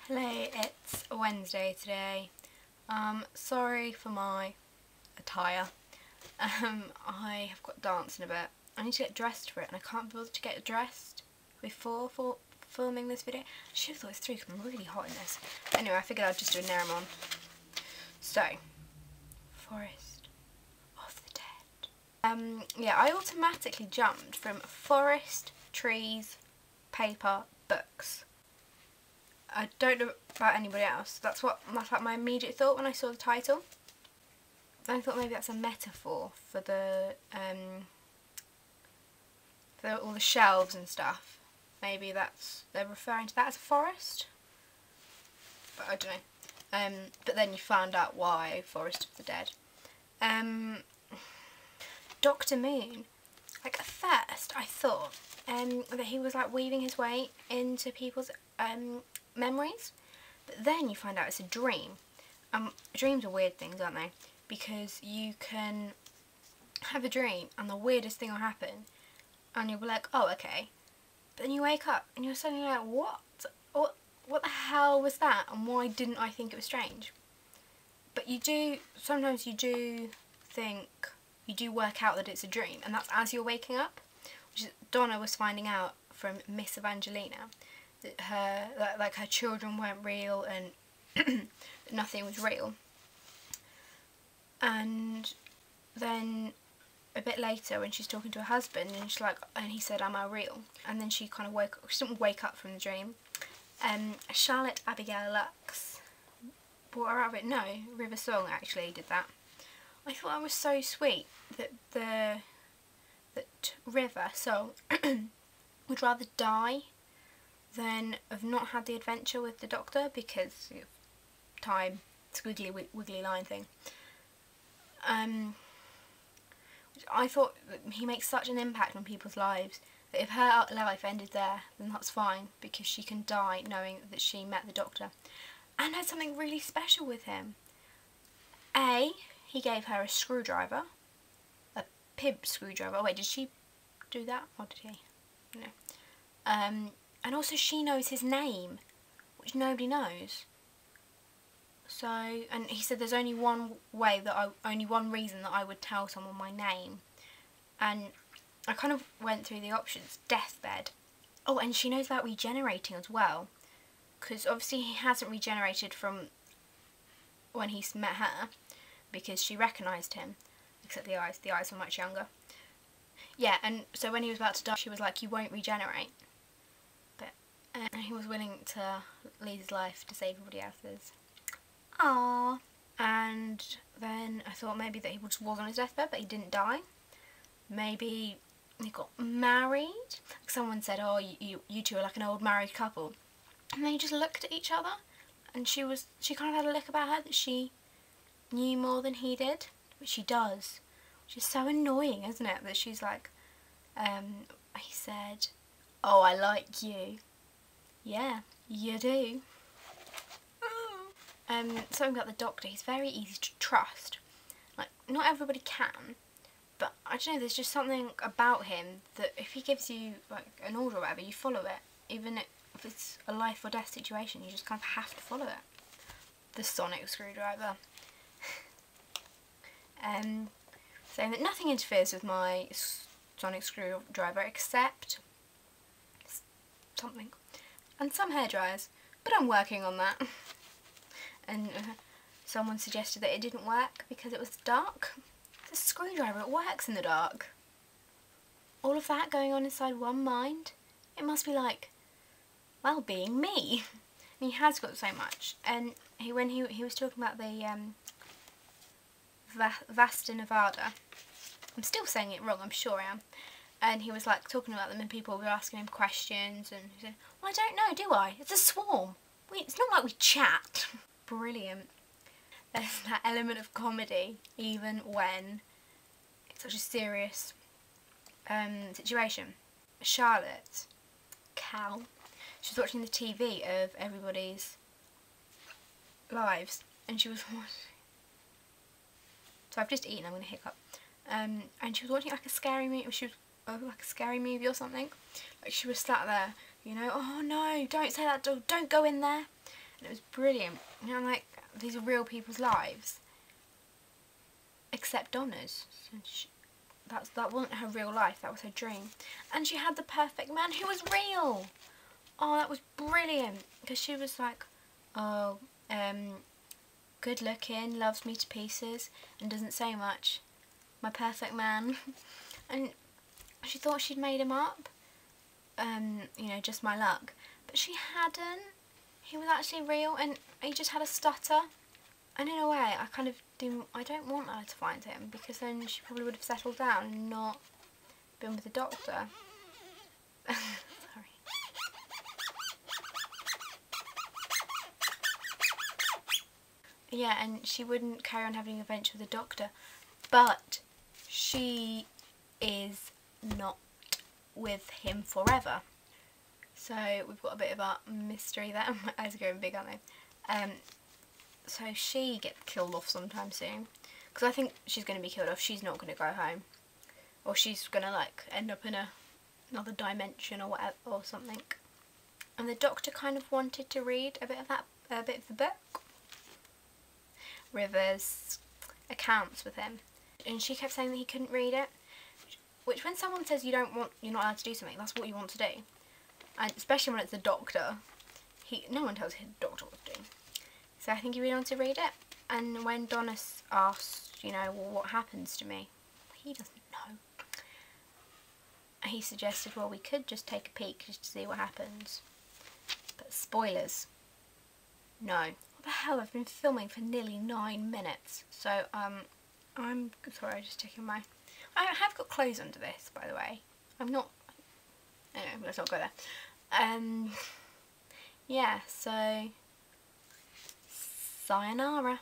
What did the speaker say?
Hello, it's Wednesday today. Sorry for my attire. I have got dance in a bit. I need to get dressed for it and I can't be bothered to get dressed before filming this video. I should have thought this through because I'm really hot in this. Anyway, I figured I'd just do a Nerimon. So, Forest of the Dead. Yeah, I automatically jumped from forest, trees, paper, books. I don't know about anybody else. That's like my immediate thought when I saw the title. I thought maybe that's a metaphor for all the shelves and stuff. Maybe they're referring to that as a forest. But I don't know. But then you found out why Forest of the Dead. Dr. Moon. Like at first I thought that he was like weaving his way into people's memories, but then you find out it's a dream. Dreams are weird things, aren't they? Because you can have a dream and the weirdest thing will happen and you'll be like, oh okay, but then you wake up and you're suddenly like, what the hell was that, and why didn't I think it was strange? But sometimes you do work out that it's a dream, and that's as you're waking up, which is, Donna was finding out from Miss Evangelina that her children weren't real and nothing was real. And then a bit later when she's talking to her husband and he said, am I real? And then she kind of she didn't wake up from the dream. Charlotte Abigail Lux brought her out of it. No, River Song actually did that. I thought that was so sweet that River Song would rather die than have not had the adventure with the Doctor because of time, squiggly wiggly line thing. I thought that he makes such an impact on people's lives that if her life ended there, then that's fine, because she can die knowing that she met the Doctor and had something really special with him. He gave her a screwdriver, a pib screwdriver. Oh, wait, did she do that or did he? No. And also she knows his name, which nobody knows. So, and he said there's only one reason that I would tell someone my name. And I kind of went through the options. Deathbed. Oh, and she knows about regenerating as well, because obviously he hasn't regenerated from when he met her, because she recognised him, except the eyes. The eyes were much younger. Yeah, and so when he was about to die, she was like, you won't regenerate. But he was willing to lead his life to save everybody else's. Aww. And then I thought maybe that he was on his deathbed, but he didn't die. Maybe he got married. Like someone said, oh, you two are like an old married couple. And they just looked at each other, and she kind of had a look about her that she knew more than he did, which she does. Which is so annoying, isn't it? That she's like, he said, oh, I like you. Yeah, you do. Something about the Doctor, he's very easy to trust. Like, not everybody can, but I don't know, there's just something about him that if he gives you like an order or whatever, you follow it. Even if it's a life or death situation, you just kind of have to follow it. The sonic screwdriver. Saying that nothing interferes with my sonic screwdriver except something. And some hairdryers, but I'm working on that. And someone suggested that it didn't work because it was dark. It's a screwdriver, it works in the dark. All of that going on inside one mind, it must be like, well, being me. And he has got so much. And when he was talking about the Vasta Nevada, I'm still saying it wrong, I'm sure I am. And he was like talking about them and people were asking him questions and he said, well, I don't know, do I? It's a swarm. It's not like we chat. Brilliant. There's that element of comedy even when it's such a serious situation. Charlotte, Cal, she was watching the TV of everybody's lives and she was watching. So I've just eaten, I'm going to hiccup. And she was watching like a scary movie. She was like a scary movie or something. Like she was sat there, you know, oh no, don't say that, don't go in there. and it was brilliant. You know, like, these are real people's lives, except Donna's. So that wasn't her real life, that was her dream. And she had the perfect man who was real. Oh, that was brilliant, because she was like, oh, good looking, loves me to pieces, and doesn't say much. My perfect man. And she thought she'd made him up. You know, just my luck. But she hadn't. He was actually real, and he just had a stutter. And in a way, I don't want her to find him, because then she probably would have settled down and not been with the doctor. Sorry. Yeah, and she wouldn't carry on having an adventure with the doctor. But she is not with him forever. So we've got a bit of a mystery there. My eyes are going big, aren't they? So she gets killed off sometime soon. Because I think she's going to be killed off. She's not going to go home. Or she's going to like end up in another dimension or whatever, or something. And the doctor kind of wanted to read a bit of the book. River's accounts with him. And she kept saying that he couldn't read it. Which, when someone says you're not allowed to do something, that's what you want to do. And especially when it's the doctor. No one tells the doctor what to do. So I think he really wanted to read it. And when Donna asked, you know, well, what happens to me? He doesn't know. He suggested, well, we could just take a peek just to see what happens. But spoilers. No. What the hell? I've been filming for nearly 9 minutes. So, I'm sorry, I'm just checking I have got clothes under this, by the way. I'm not... Anyway, let's not go there. Yeah, so... Sayonara.